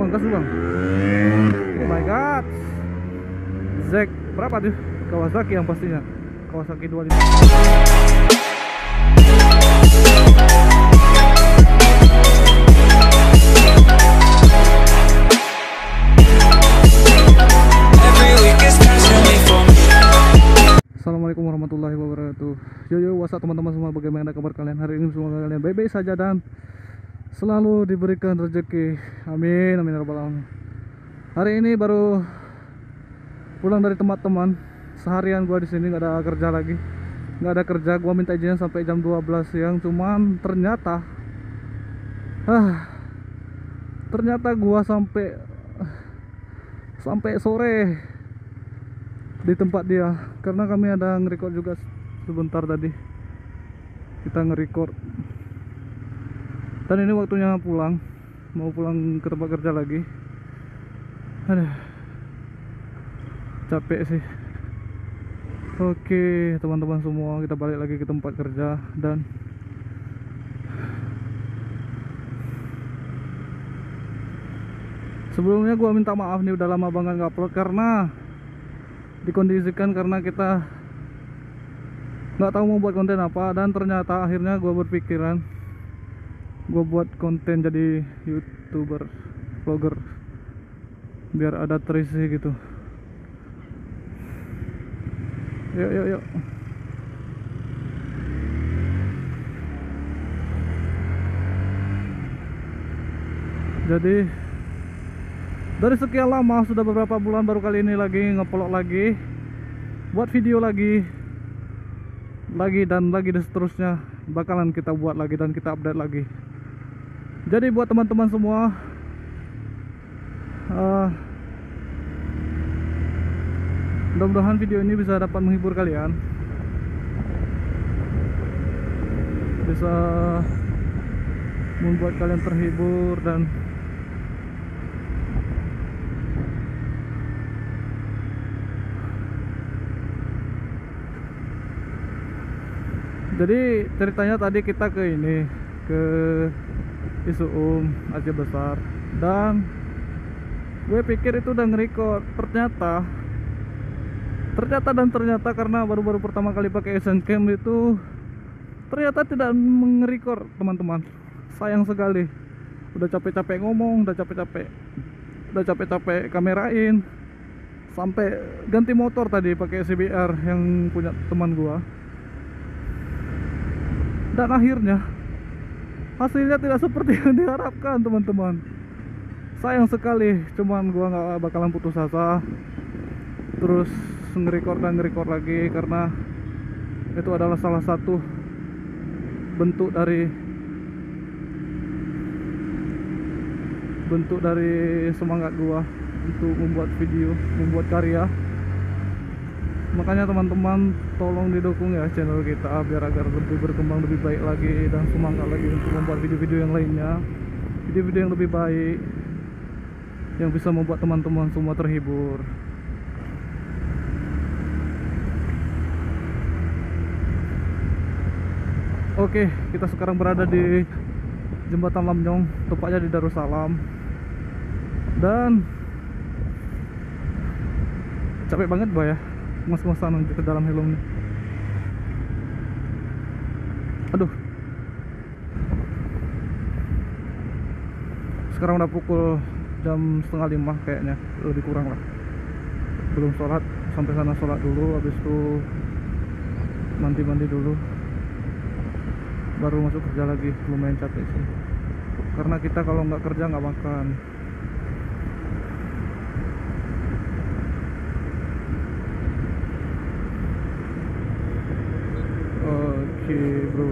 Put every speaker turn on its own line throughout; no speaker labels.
gas dulu bang. Oh my god. Zek berapa tuh? Kawasaki yang pastinya. Kawasaki 25. Assalamualaikum warahmatullahi wabarakatuh. Yo what's up teman-teman semua, bagaimana kabar kalian hari ini? Semoga kalian baik-baik saja dan selalu diberikan rezeki. Amin amin ya rabbal alamin. Hari ini baru pulang dari teman-teman. Seharian gua di sini nggak ada kerja lagi. Nggak ada kerja, gua minta izin sampai jam 12 siang. Cuman ternyata gua sampai sore di tempat dia, karena kami ada nge-record juga sebentar tadi. Kita nge-record dan ini waktunya pulang, mau pulang ke tempat kerja lagi. Aduh, capek sih. Oke teman-teman semua, kita balik lagi ke tempat kerja. Dan sebelumnya gua minta maaf nih, udah lama banget nggak upload karena dikondisikan karena kita nggak tahu mau buat konten apa. Dan ternyata akhirnya gue berpikiran gue buat konten jadi YouTuber, vlogger, biar ada terisi gitu. Yuk. Jadi dari sekian lama, sudah beberapa bulan, baru kali ini lagi nge-vlog lagi, buat video lagi dan seterusnya bakalan kita buat lagi dan kita update lagi. Jadi buat teman-teman semua, mudah-mudahan video ini bisa dapat menghibur kalian, bisa membuat kalian terhibur. Dan jadi ceritanya tadi kita ke Isuum Aceh Besar, dan gue pikir itu udah nge-record. Ternyata karena baru-baru pertama kali pakai Asian Cam itu ternyata tidak nge-record teman-teman. Sayang sekali. Udah capek-capek ngomong, udah capek-capek kamerain, sampai ganti motor tadi pakai CBR yang punya teman gua. Dan akhirnya hasilnya tidak seperti yang diharapkan teman-teman. Sayang sekali. Cuman gua nggak bakalan putus asa, terus nge-record lagi, karena itu adalah salah satu bentuk dari semangat gua untuk membuat video, membuat karya. Makanya teman-teman tolong didukung ya channel kita, biar agar lebih berkembang, lebih baik lagi, dan semangat lagi untuk membuat video-video yang lainnya, video-video yang lebih baik, yang bisa membuat teman-teman semua terhibur. Oke, kita sekarang berada di Jembatan Lamnyong, tepatnya di Darussalam. Dan capek banget gua ya, mas-masan ke dalam helm nih. Aduh, sekarang udah pukul jam 4:30 kayaknya, lebih kurang lah. Belum sholat, sampai sana sholat dulu, habis itu mandi dulu, baru masuk kerja lagi. Lumayan capek sih, karena kita kalau nggak kerja nggak makan. Oke bro.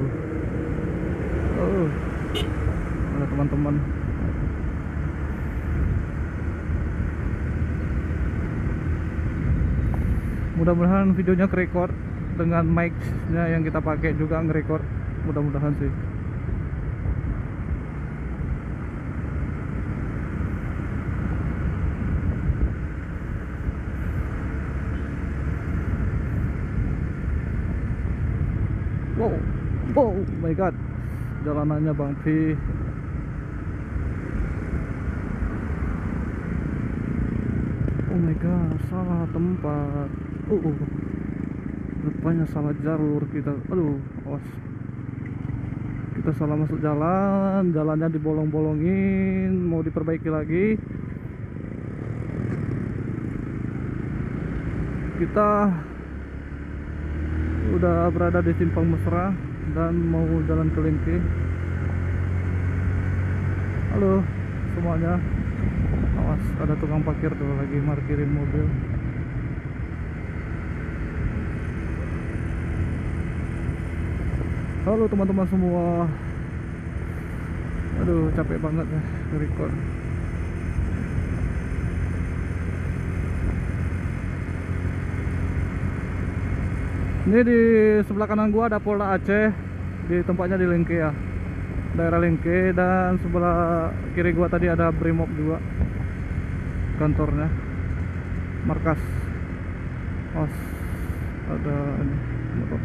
Ada teman-teman. Mudah-mudahan videonya ke-record dengan mic-nya yang kita pakai juga nge-record. Mudah-mudahan sih. Wow, my god, jalanannya Bang Pi. my god, salah tempat. Rupanya salah jalur kita. Aduh, awas. Kita salah masuk jalan, jalannya dibolong-bolongin, mau diperbaiki lagi. Kita udah berada di simpang Mesra dan mau jalan ke Lengke. Halo semuanya, awas ada tukang parkir tuh lagi parkirin mobil. Halo teman-teman semua. Aduh capek banget ya record. Ini di sebelah kanan gua ada Polda Aceh, di tempatnya di Lengke ya, daerah Lengke. Dan sebelah kiri gua tadi ada Brimob juga, kantornya, markas. Os ada ini motor.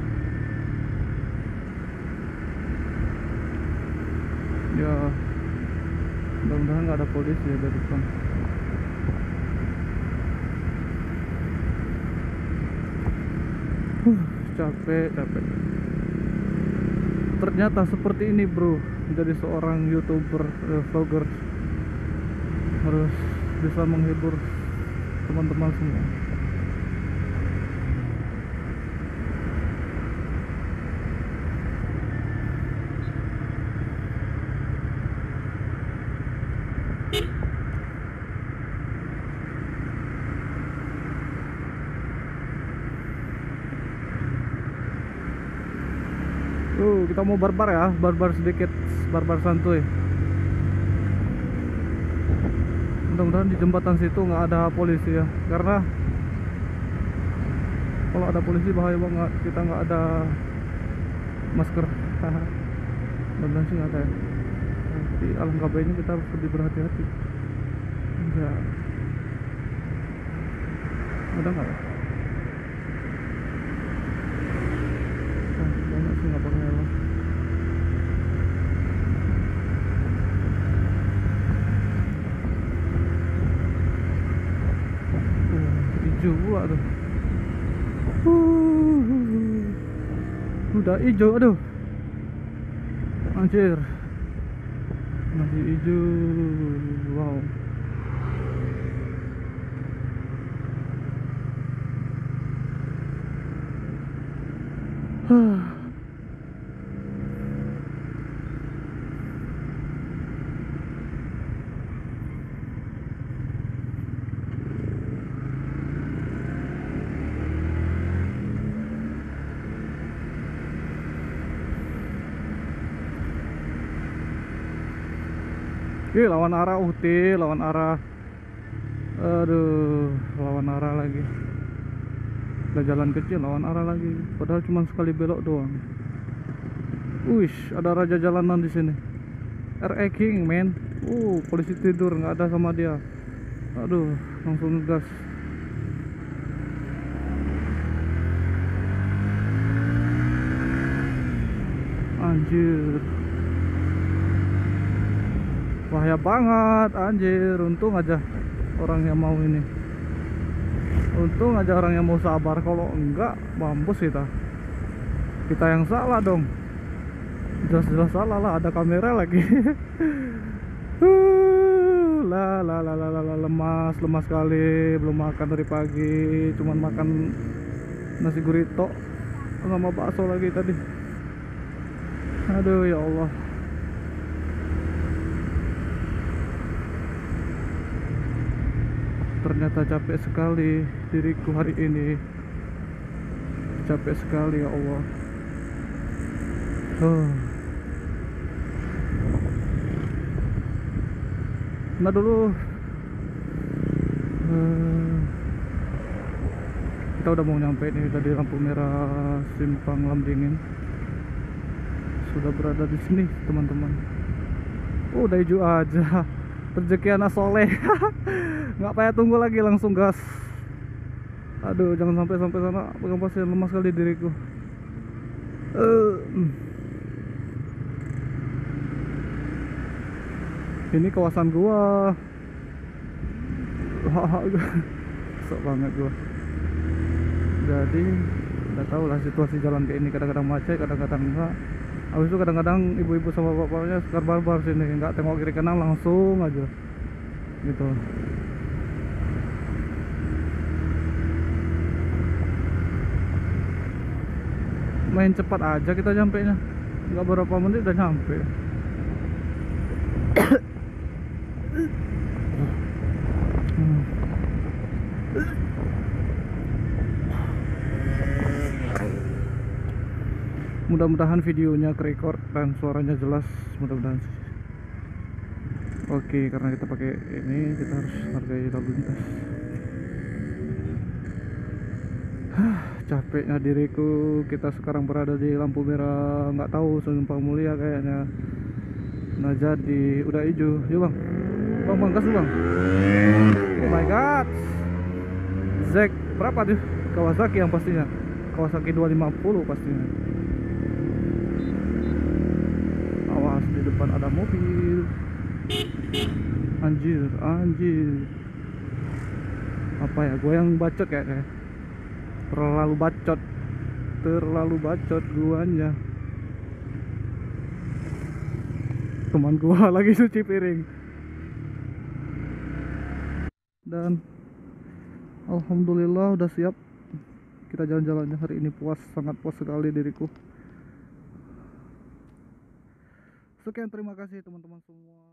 Ya mudah-mudahan nggak ada polisi ya dari depan. Capek. Ternyata seperti ini bro, menjadi seorang YouTuber, vlogger, harus bisa menghibur teman-teman semua. Kita mau barbar ya, barbar sedikit, barbar santuy. Mudah-mudahan di jembatan situ nggak ada polisi ya, karena kalau ada polisi bahaya banget. Kita nggak ada masker. Mudah-mudahan sih nggak ada ya. Jadi alangkah baiknya kita harus lebih berhati-hati ya. Ada nggak ya? Banyak sih nggak pakai helm. Hijau gua tuh. Udah hijau, aduh. Anjir. Masih hijau. Wow. Lawan arah lawan arah. Aduh, lawan arah lagi. Udah jalan kecil lawan arah lagi. Padahal cuma sekali belok doang. Ada raja jalanan di sini. RE King, man. Polisi tidur, nggak ada sama dia. Aduh, langsung gas. Anjir. Bahaya banget, anjir. Untung aja orang yang mau ini. Untung aja orang yang mau sabar. Kalau enggak, mampus kita. Kita yang salah dong. Jelas-jelas salah lah, ada kamera lagi. Lemas sekali. Belum makan dari pagi, cuman makan nasi gurito sama bakso lagi tadi. Aduh ya Allah. Ternyata capek sekali diriku hari ini. Capek sekali ya Allah. Nah dulu kita udah mau nyampe nih, tadi lampu merah simpang Lamdingin. Sudah berada di sini teman-teman. Udah hijau aja. Rezeki anak soleh. Nggak payah tunggu lagi, langsung gas. Aduh, jangan sampai sana. Pegang pasir, lemas sekali diriku. Ini kawasan gua. masuk banget gua. Jadi udah tau lah situasi jalan kayak ini, kadang-kadang macet, kadang-kadang enggak. Habis itu kadang-kadang ibu-ibu sama bapaknya sekar barbar sini, nggak tengok kiri kanan langsung aja gitu. Main cepat aja kita nyampe nya, nggak berapa menit udah nyampe. Mudah-mudahan videonya kerekord dan suaranya jelas, mudah-mudahan sih. Oke, karena kita pakai ini, kita harus hargai lalu lintas. Capeknya diriku, kita sekarang berada di lampu merah, nggak tahu Sumpah Mulia kayaknya. Nah jadi udah hijau, yuk bang gas dulu bang. Oh my god, Zek berapa tuh? Kawasaki yang pastinya, Kawasaki 250 pastinya. Awas, di depan ada mobil. Anjir apa ya, gue yang bacot kayaknya, terlalu bacot guanya. Teman gua lagi cuci piring. Dan alhamdulillah udah siap kita jalan-jalannya hari ini. Sangat puas sekali diriku. Sekian, terima kasih teman-teman semua.